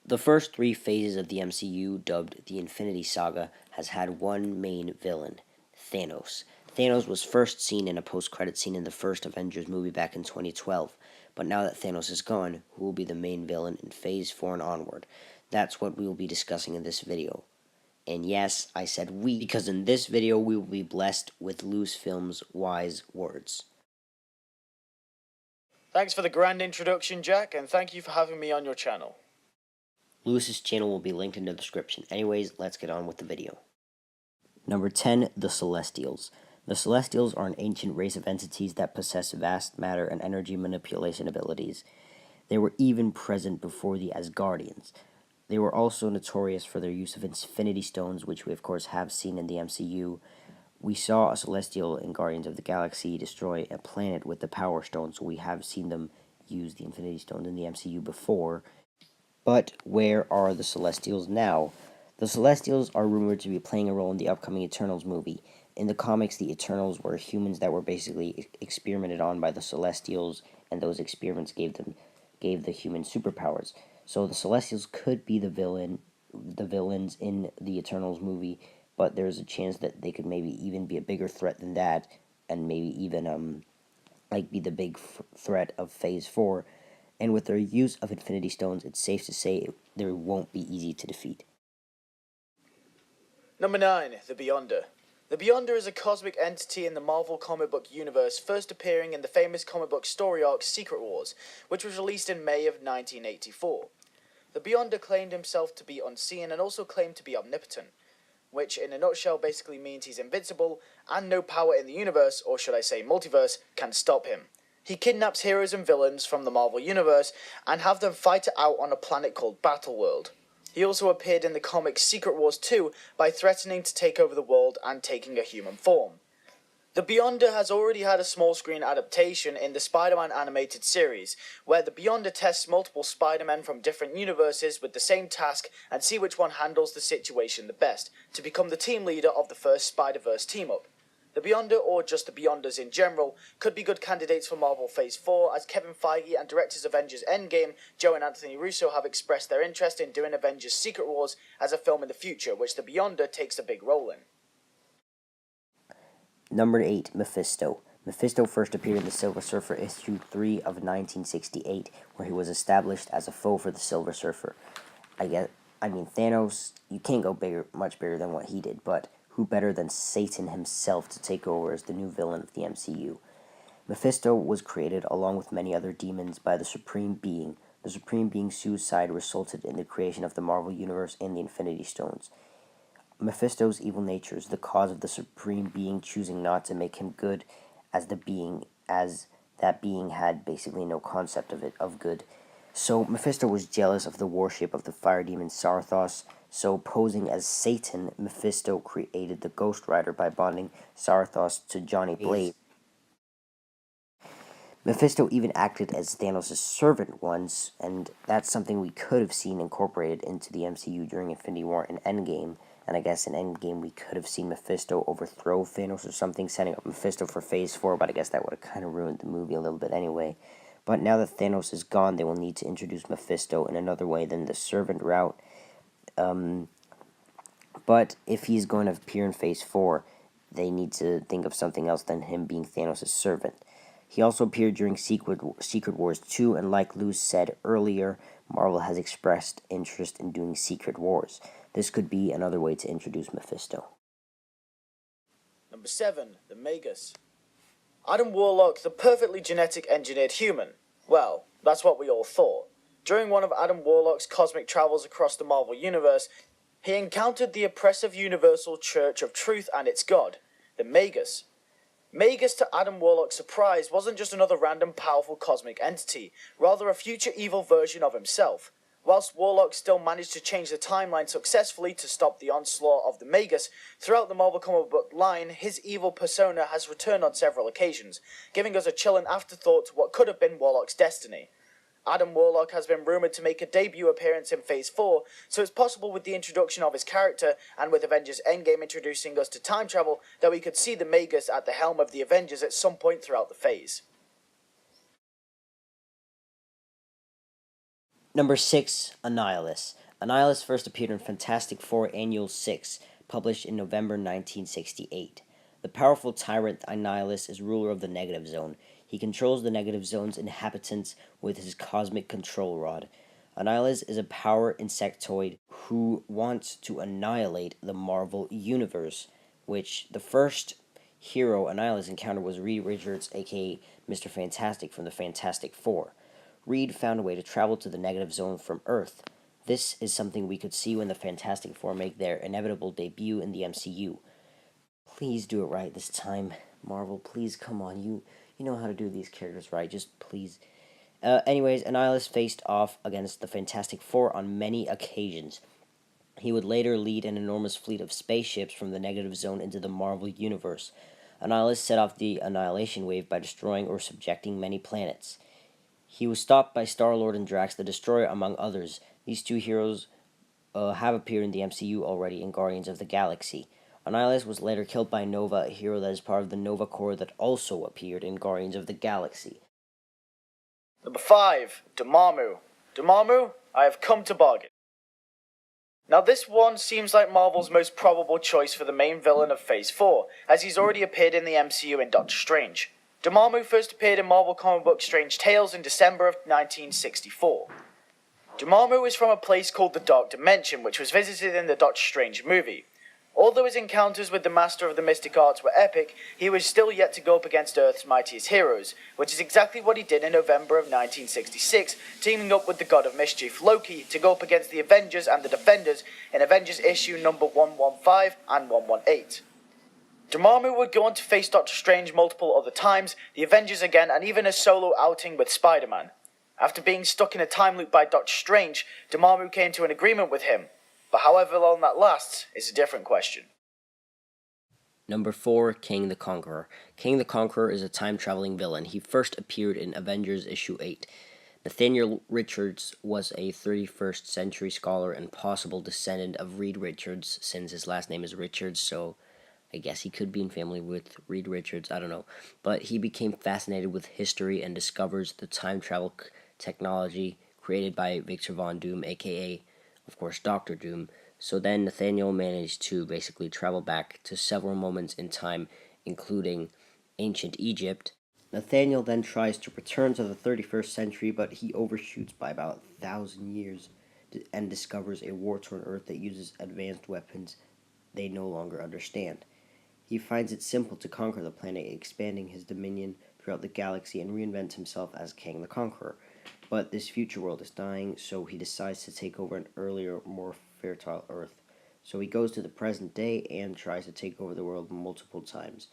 The first three phases of the MCU, dubbed the Infinity Saga, has had one main villain, Thanos. Thanos was first seen in a post-credit scene in the first Avengers movie back in 2012, but now that Thanos is gone, who will be the main villain in Phase 4 and onward? That's what we will be discussing in this video. And yes, I said we, because in this video we will be blessed with Lucasfilm's wise words. Thanks for the grand introduction, Jack, and thank you for having me on your channel. Lewis's channel will be linked in the description. Anyways, let's get on with the video. Number 10, the Celestials. The Celestials are an ancient race of entities that possess vast matter and energy manipulation abilities. They were even present before the Asgardians. They were also notorious for their use of Infinity Stones, which we of course have seen in the MCU. We saw a Celestial in Guardians of the Galaxy destroy a planet with the Power Stone, so we have seen them use the Infinity Stones in the MCU before. But where are the Celestials now? The Celestials are rumored to be playing a role in the upcoming Eternals movie. In the comics, the Eternals were humans that were basically experimented on by the Celestials, and those experiments gave the humans superpowers. So the Celestials could be the villains in the Eternals movie, but there's a chance that they could maybe even be a bigger threat than that, and maybe even be the big threat of Phase 4. And with their use of Infinity Stones, it's safe to say they won't be easy to defeat. Number 9, the Beyonder. The Beyonder is a cosmic entity in the Marvel comic book universe, first appearing in the famous comic book story arc Secret Wars, which was released in May of 1984. The Beyonder claimed himself to be unseen and also claimed to be omnipotent, which in a nutshell basically means he's invincible and no power in the universe, or should I say multiverse, can stop him. He kidnaps heroes and villains from the Marvel Universe and have them fight it out on a planet called Battleworld. He also appeared in the comics Secret Wars 2 by threatening to take over the world and taking a human form. The Beyonder has already had a small screen adaptation in the Spider-Man animated series, where the Beyonder tests multiple Spider-Men from different universes with the same task and see which one handles the situation the best, to become the team leader of the first Spider-Verse team-up. The Beyonder, or just the Beyonders in general, could be good candidates for Marvel Phase 4, as Kevin Feige and directors of Avengers Endgame, Joe and Anthony Russo, have expressed their interest in doing Avengers Secret Wars as a film in the future, which the Beyonder takes a big role in. Number 8, Mephisto. Mephisto first appeared in the Silver Surfer issue 3 of 1968, where he was established as a foe for the Silver Surfer. Thanos, you can't go much bigger than what he did, but who better than Satan himself to take over as the new villain of the MCU? Mephisto was created, along with many other demons, by the Supreme Being. The Supreme Being's suicide resulted in the creation of the Marvel Universe and the Infinity Stones. Mephisto's evil nature is the cause of the Supreme Being choosing not to make him good, as that being had basically no concept of good. So Mephisto was jealous of the worship of the fire demon Sarthos. So, posing as Satan, Mephisto created the Ghost Rider by bonding Sarthos to Johnny Blaze. Mephisto even acted as Thanos' servant once, and that's something we could have seen incorporated into the MCU during Infinity War and Endgame. And I guess in Endgame we could have seen Mephisto overthrow Thanos or something, setting up Mephisto for Phase 4, but I guess that would have kind of ruined the movie a little bit anyway. But now that Thanos is gone, they will need to introduce Mephisto in another way than the servant route. But if he's going to appear in Phase 4, they need to think of something else than him being Thanos' servant. He also appeared during Secret Wars 2, and like Luz said earlier, Marvel has expressed interest in doing Secret Wars. This could be another way to introduce Mephisto. Number 7, the Magus. Adam Warlock, the perfectly genetic engineered human. Well, that's what we all thought. During one of Adam Warlock's cosmic travels across the Marvel Universe, he encountered the oppressive Universal Church of Truth and its god, the Magus. Magus, to Adam Warlock's surprise, wasn't just another random powerful cosmic entity, rather a future evil version of himself. Whilst Warlock still managed to change the timeline successfully to stop the onslaught of the Magus, throughout the Marvel comic book line, his evil persona has returned on several occasions, giving us a chilling afterthought to what could have been Warlock's destiny. Adam Warlock has been rumoured to make a debut appearance in Phase 4, so it's possible with the introduction of his character, and with Avengers Endgame introducing us to time travel, that we could see the Magus at the helm of the Avengers at some point throughout the phase. Number 6, Annihilus. Annihilus first appeared in Fantastic Four Annual 6, published in November 1968. The powerful tyrant Annihilus is ruler of the Negative Zone. He controls the Negative Zone's inhabitants with his cosmic control rod. Annihilus is a power insectoid who wants to annihilate the Marvel Universe, which the first hero Annihilus encountered was Reed Richards, aka Mr. Fantastic from the Fantastic Four. Reed found a way to travel to the Negative Zone from Earth. This is something we could see when the Fantastic Four make their inevitable debut in the MCU. Please do it right this time, Marvel. Please, come on. You know how to do these characters right. Just please. Anyways, Annihilus faced off against the Fantastic Four on many occasions. He would later lead an enormous fleet of spaceships from the Negative Zone into the Marvel Universe. Annihilus set off the Annihilation Wave by destroying or subjecting many planets. He was stopped by Star-Lord and Drax the Destroyer, among others. These two heroes have appeared in the MCU already in Guardians of the Galaxy. Annihilus was later killed by Nova, a hero that is part of the Nova Corps that also appeared in Guardians of the Galaxy. Number 5, Dormammu. Dormammu, I have come to bargain. Now this one seems like Marvel's most probable choice for the main villain of Phase 4, as he's already appeared in the MCU in Doctor Strange. Dormammu first appeared in Marvel comic book Strange Tales in December of 1964. Dormammu is from a place called the Dark Dimension, which was visited in the Doctor Strange movie. Although his encounters with the Master of the Mystic Arts were epic, he was still yet to go up against Earth's mightiest heroes, which is exactly what he did in November of 1966, teaming up with the God of Mischief, Loki, to go up against the Avengers and the Defenders in Avengers issue number 115 and 118. Dormammu would go on to face Doctor Strange multiple other times, the Avengers again, and even a solo outing with Spider-Man. After being stuck in a time loop by Doctor Strange, Dormammu came to an agreement with him, but however long that lasts is a different question. Number 4, King the Conqueror. King the Conqueror is a time-traveling villain. He first appeared in Avengers issue 8. Nathaniel Richards was a 31st century scholar and possible descendant of Reed Richards, since his last name is Richards, so I guess he could be in family with Reed Richards, I don't know. But he became fascinated with history and discovers the time travel technology created by Victor Von Doom, aka, of course, Doctor Doom. So then Nathaniel managed to basically travel back to several moments in time, including ancient Egypt. Nathaniel then tries to return to the 31st century, but he overshoots by about 1,000 years and discovers a war-torn Earth that uses advanced weapons they no longer understand. He finds it simple to conquer the planet, expanding his dominion throughout the galaxy and reinvents himself as King the Conqueror. But this future world is dying, so he decides to take over an earlier, more fertile Earth. So he goes to the present day and tries to take over the world multiple times.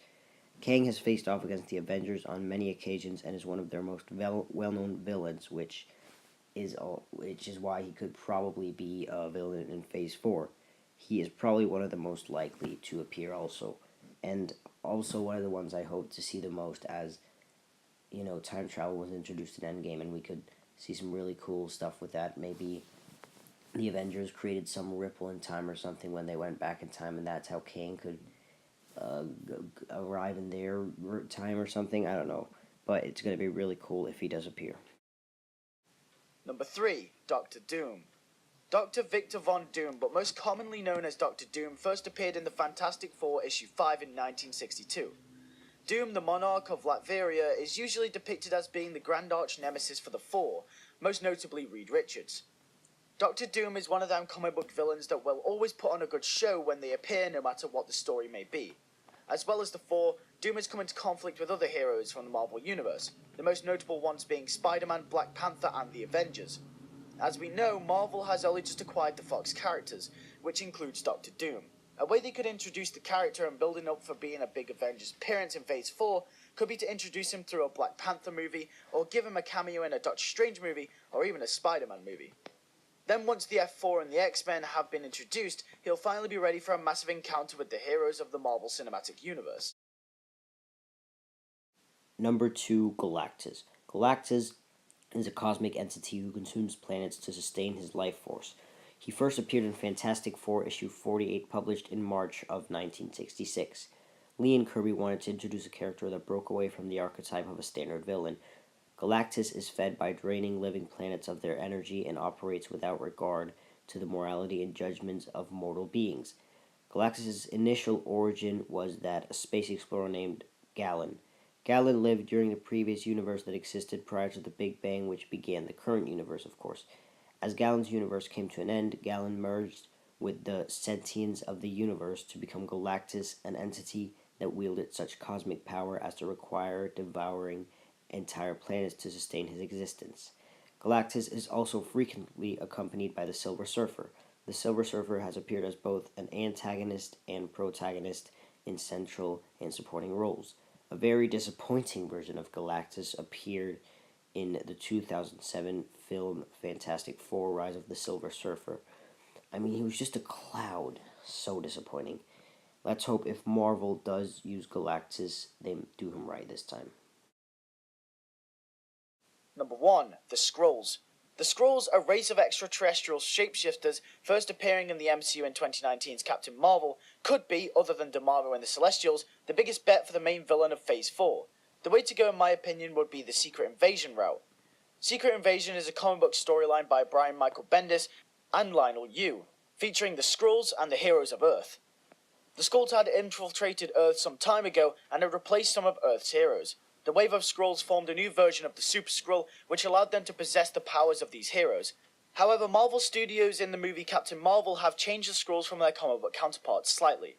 Kang has faced off against the Avengers on many occasions and is one of their most well-known villains, which is why he could probably be a villain in Phase 4. He is probably one of the most likely to appear also, and also one of the ones I hope to see the most, as, you know, time travel was introduced in Endgame and we could see some really cool stuff with that. Maybe the Avengers created some ripple in time or something when they went back in time, and that's how Kang could arrive in their time or something. I don't know, but it's going to be really cool if he does appear. Number 3, Doctor Doom. Dr. Victor Von Doom, but most commonly known as Doctor Doom, first appeared in the Fantastic Four issue 5 in 1962. Doom, the monarch of Latveria, is usually depicted as being the grand arch nemesis for the Four, most notably Reed Richards. Doctor Doom is one of them comic book villains that will always put on a good show when they appear, no matter what the story may be. As well as the Four, Doom has come into conflict with other heroes from the Marvel Universe, the most notable ones being Spider-Man, Black Panther, and the Avengers. As we know, Marvel has only just acquired the Fox characters, which includes Doctor Doom. A way they could introduce the character and build him up for being a big Avengers appearance in Phase 4 could be to introduce him through a Black Panther movie, or give him a cameo in a Doctor Strange movie, or even a Spider-Man movie. Then once the F4 and the X-Men have been introduced, he'll finally be ready for a massive encounter with the heroes of the Marvel Cinematic Universe. Number 2, Galactus. Galactus is a cosmic entity who consumes planets to sustain his life force. He first appeared in Fantastic Four issue 48, published in March of 1966. Lee and Kirby wanted to introduce a character that broke away from the archetype of a standard villain. Galactus is fed by draining living planets of their energy and operates without regard to the morality and judgments of mortal beings. Galactus' initial origin was that a space explorer named Galen. Galen lived during the previous universe that existed prior to the Big Bang, which began the current universe, of course. As Galen's universe came to an end, Galen merged with the sentience of the universe to become Galactus, an entity that wielded such cosmic power as to require devouring entire planets to sustain his existence. Galactus is also frequently accompanied by the Silver Surfer. The Silver Surfer has appeared as both an antagonist and protagonist in central and supporting roles. A very disappointing version of Galactus appeared in the 2007 film Fantastic Four: Rise of the Silver Surfer. I mean, he was just a cloud. So disappointing. Let's hope if Marvel does use Galactus, they do him right this time. Number 1. The Skrulls. The Skrulls, a race of extraterrestrial shapeshifters first appearing in the MCU in 2019's Captain Marvel, could be, other than Dormammu and the Celestials, the biggest bet for the main villain of Phase 4. The way to go, in my opinion, would be the Secret Invasion route. Secret Invasion is a comic book storyline by Brian Michael Bendis and Lionel Yu, featuring the Skrulls and the heroes of Earth. The Skrulls had infiltrated Earth some time ago and had replaced some of Earth's heroes. The wave of Skrulls formed a new version of the Super Skrull, which allowed them to possess the powers of these heroes. However, Marvel Studios in the movie Captain Marvel have changed the Skrulls from their comic book counterparts slightly.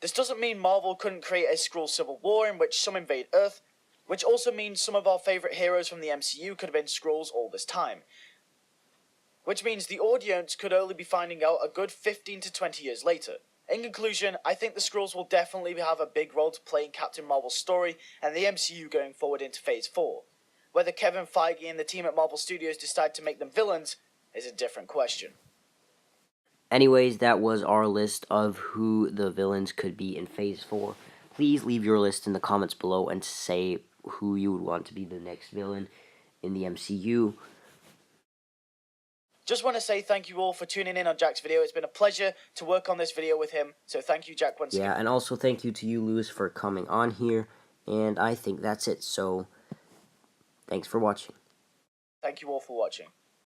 This doesn't mean Marvel couldn't create a Skrull civil war in which some invade Earth, which also means some of our favourite heroes from the MCU could have been Skrulls all this time. Which means the audience could only be finding out a good 15 to 20 years later. In conclusion, I think the Skrulls will definitely have a big role to play in Captain Marvel's story and the MCU going forward into Phase 4. Whether Kevin Feige and the team at Marvel Studios decide to make them villains is a different question. Anyways, that was our list of who the villains could be in Phase 4. Please leave your list in the comments below and say who you would want to be the next villain in the MCU. Just want to say thank you all for tuning in on Jack's video. It's been a pleasure to work on this video with him, so thank you, Jack, once again. Yeah, and also thank you to you, Lewis, for coming on here, and I think that's it, so thanks for watching. Thank you all for watching.